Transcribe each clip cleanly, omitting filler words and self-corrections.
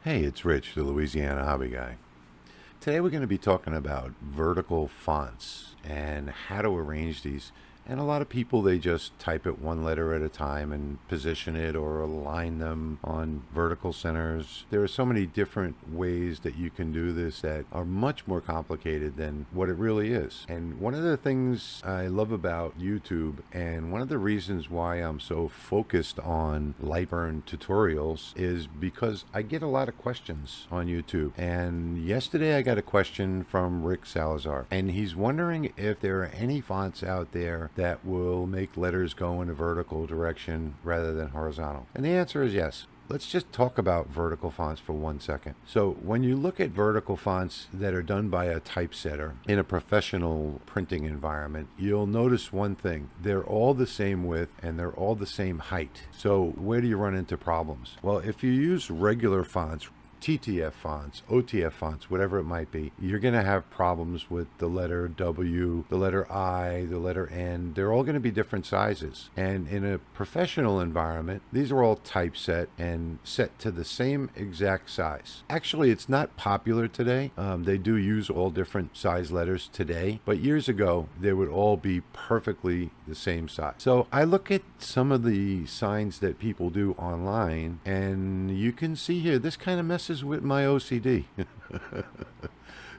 Hey, it's Rich, the Louisiana Hobby Guy. Today we're going to be talking about vertical fonts and how to arrange these. And a lot of people, they just type it one letter at a time and position it or align them on vertical centers. There are so many different ways that you can do this that are much more complicated than what it really is. And one of the things I love about YouTube, and one of the reasons why I'm so focused on Lightburn tutorials, is because I get a lot of questions on YouTube. And yesterday I got a question from Rick Salazar, and he's wondering if there are any fonts out there that will make letters go in a vertical direction rather than horizontal. And the answer is yes. Let's just talk about vertical fonts for 1 second. So when you look at vertical fonts that are done by a typesetter in a professional printing environment, you'll notice one thing. They're all the same width and they're all the same height. So where do you run into problems? Well, if you use regular fonts, TTF fonts, OTF fonts, whatever it might be, you're going to have problems with the letter W, the letter I, the letter N. They're all going to be different sizes. And in a professional environment, these are all typeset and set to the same exact size. Actually, it's not popular today. They do use all different size letters today, but years ago, they would all be perfectly the same size. So I look at some of the signs that people do online, and you can see here, this kind of messes with my OCD.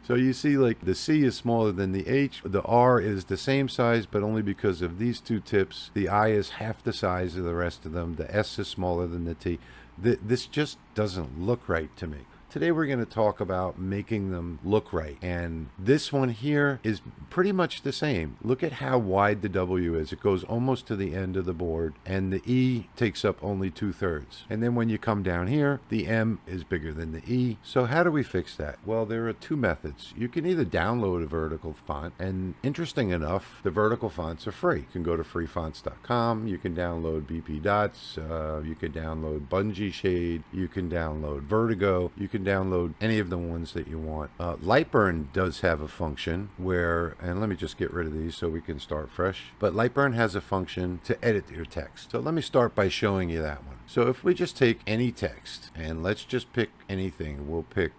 So you see, like, the C is smaller than the H, the R is the same size, but only because of these two tips. The I is half the size of the rest of them. The S is smaller than the T. This just doesn't look right to me. Today we're going to talk about making them look right. And this one here is pretty much the same. Look at how wide the W is. It goes almost to the end of the board, and the E takes up only 2/3. And then when you come down here, the M is bigger than the E. So how do we fix that? Well, there are two methods. You can either download a vertical font, and interesting enough, the vertical fonts are free. You can go to freefonts.com. You can download BP Dots. You can download Bungee Shade. You can download Vertigo. You can download any of the ones that you want. Lightburn does have a function where, and let me just get rid of these so we can start fresh, but Lightburn has a function to edit your text. So let me start by showing you that one. So if we just take any text, and let's just pick anything, we'll pick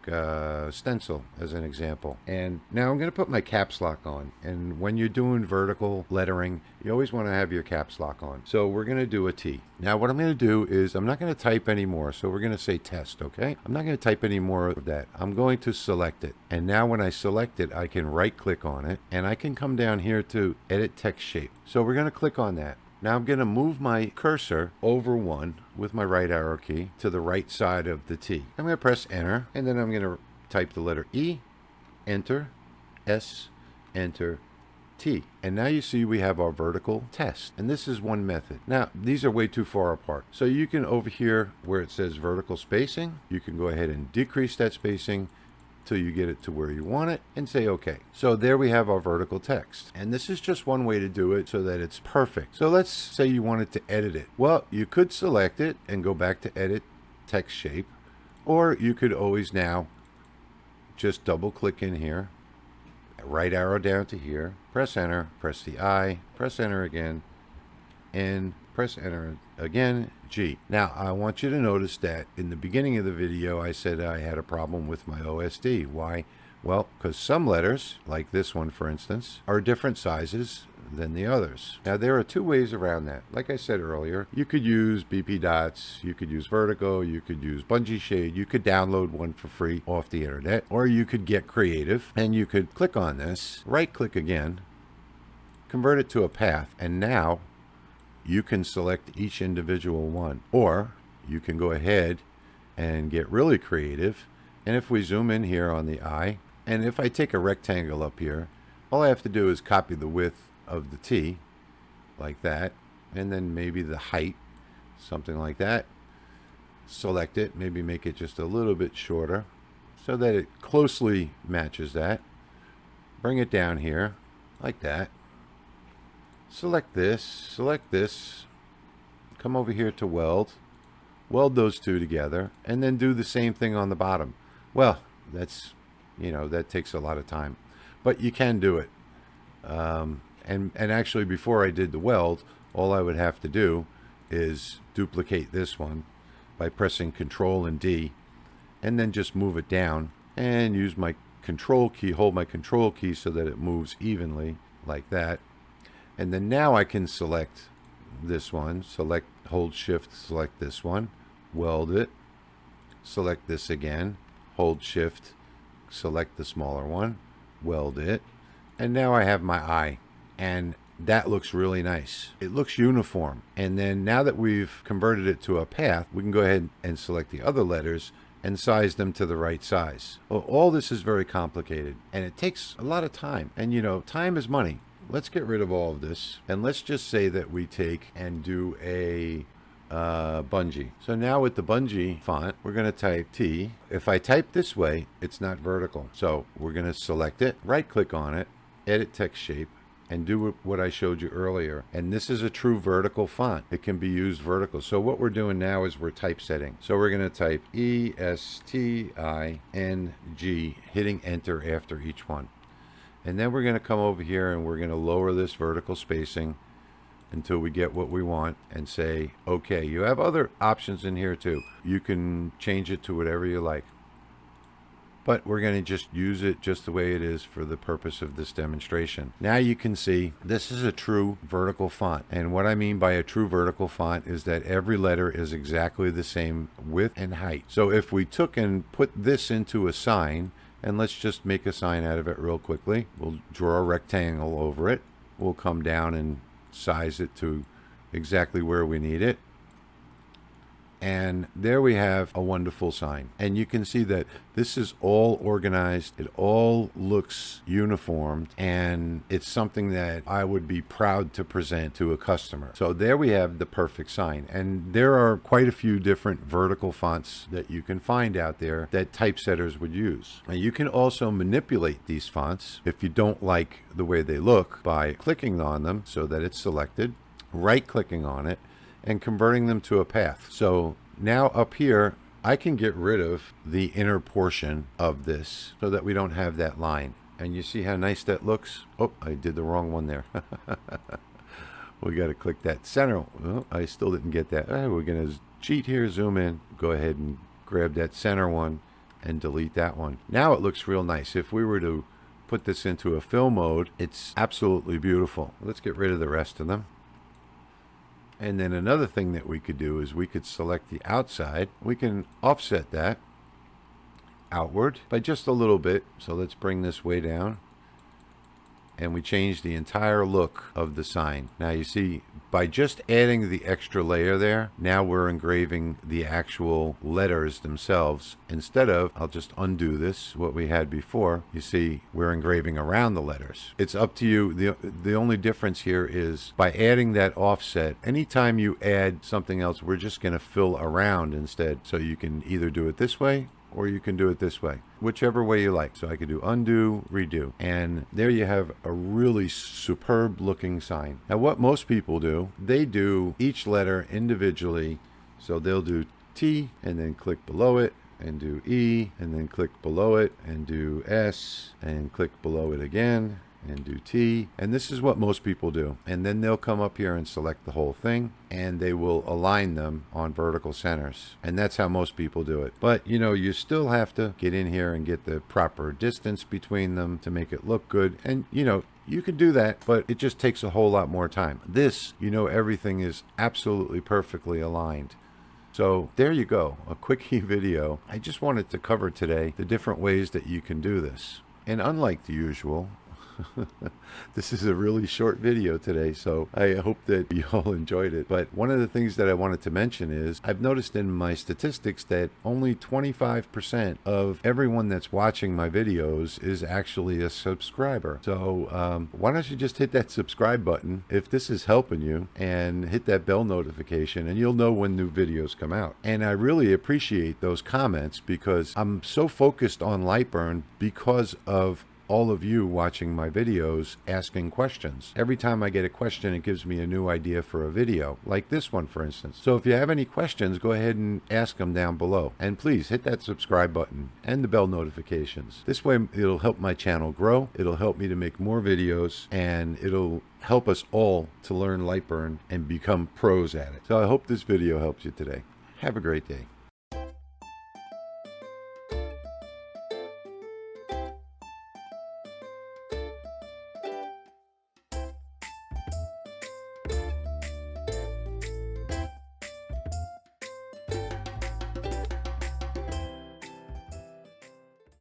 stencil as an example. And now I'm going to put my caps lock on. And when you're doing vertical lettering, you always want to have your caps lock on. So we're going to do a T. Now what I'm going to do is I'm not going to type anymore. So we're going to say test, okay? I'm not going to type any more of that. I'm going to select it. And now when I select it, I can right click on it, and I can come down here to edit text shape. So we're going to click on that. Now I'm going to move my cursor over one with my right arrow key to the right side of the T. I'm going to press enter, and then I'm going to type the letter E, enter, S, enter, T. And now you see we have our vertical test. And this is one method. Now, these are way too far apart. So you can, over here where it says vertical spacing, you can go ahead and decrease that spacing till you get it to where you want it and say okay. So there we have our vertical text. And this is just one way to do it so that it's perfect. So let's say you wanted to edit it. Well, you could select it and go back to edit text shape, or you could always now just double click in here, right arrow down to here, press enter, press the I, press enter again, and press enter again, G. Now I want you to notice that in the beginning of the video I said I had a problem with my OSD. Why? Well, because some letters, like this one for instance, are different sizes than the others. Now there are two ways around that. Like I said earlier, you could use BP Dots, you could use Vertigo, you could use Bungee Shade, you could download one for free off the internet, or you could get creative and you could click on this, right click again, convert it to a path, and now you can select each individual one. Or you can go ahead and get really creative, and if we zoom in here on the eye, and if I take a rectangle up here, all I have to do is copy the width of the T like that, and then maybe the height, something like that. Select it, maybe make it just a little bit shorter so that it closely matches that. Bring it down here like that. Select this, come over here to weld those two together, and then do the same thing on the bottom. Well, that's, that takes a lot of time, but you can do it. And actually, before I did the weld, all I would have to do is duplicate this one by pressing Control and D, and then just move it down and use my control key, hold my control key so that it moves evenly like that. And then now I can select this one, select, hold shift, select this one, weld it, select this again, hold shift, select the smaller one, weld it, and now I have my eye, and that looks really nice. It looks uniform. And then now that we've converted it to a path, we can go ahead and select the other letters and size them to the right size. Well, all this is very complicated, and it takes a lot of time, and you know, time is money. Let's get rid of all of this, and let's just say that we take and do a bungee. So now with the bungee font, we're going to type T. If I type this way, it's not vertical. So we're going to select it, right click on it, edit text shape, and do what I showed you earlier. And this is a true vertical font. It can be used vertical. So what we're doing now is we're typesetting. So we're going to type ESTING, hitting enter after each one. And then we're going to come over here and we're going to lower this vertical spacing until we get what we want and say, okay. You have other options in here too. You can change it to whatever you like. But we're going to just use it just the way it is for the purpose of this demonstration. Now you can see this is a true vertical font. And what I mean by a true vertical font is that every letter is exactly the same width and height. So if we took and put this into a sign, and let's just make a sign out of it real quickly. We'll draw a rectangle over it. We'll come down and size it to exactly where we need it. And there we have a wonderful sign. And you can see that this is all organized. It all looks uniformed. And it's something that I would be proud to present to a customer. So there we have the perfect sign. And there are quite a few different vertical fonts that you can find out there that typesetters would use. And you can also manipulate these fonts if you don't like the way they look by clicking on them so that it's selected, right-clicking on it, and converting them to a path. So now up here, I can get rid of the inner portion of this so that we don't have that line. And you see how nice that looks? Oh, I did the wrong one there. We got to click that center. Oh, I still didn't get that. We're going to cheat here, zoom in, go ahead and grab that center one and delete that one. Now it looks real nice. If we were to put this into a fill mode, it's absolutely beautiful. Let's get rid of the rest of them. And then another thing that we could do is we could select the outside. We can offset that outward by just a little bit. So let's bring this way down. And we change the entire look of the sign. Now you see, by just adding the extra layer there, now we're engraving the actual letters themselves. Instead of, I'll just undo this, what we had before, you see we're engraving around the letters. It's up to you. The only difference here is by adding that offset, anytime you add something else, we're just going to fill around instead. So you can either do it this way, or you can do it this way, whichever way you like. So I could do undo, redo, and there you have a really superb looking sign. Now what most people do, they do each letter individually. So they'll do T and then click below it and do E and then click below it and do S and click below it again and do T, and this is what most people do. And then they'll come up here and select the whole thing, and they will align them on vertical centers, and that's how most people do it. But you know, you still have to get in here and get the proper distance between them to make it look good. And you know, you can do that, but it just takes a whole lot more time. This, you know, everything is absolutely perfectly aligned. So there you go, a quickie video. I just wanted to cover today the different ways that you can do this. And unlike the usual, this is a really short video today, so I hope that you all enjoyed it. But one of the things that I wanted to mention is I've noticed in my statistics that only 25% of everyone that's watching my videos is actually a subscriber. So why don't you just hit that subscribe button if this is helping you, and hit that bell notification, and you'll know when new videos come out. And I really appreciate those comments, because I'm so focused on Lightburn because of all of you watching my videos asking questions. Every time I get a question, it gives me a new idea for a video, like this one for instance. So if you have any questions, go ahead and ask them down below, and please hit that subscribe button and the bell notifications. This way it'll help my channel grow, it'll help me to make more videos, and it'll help us all to learn Lightburn and become pros at it. So I hope this video helps you today. Have a great day.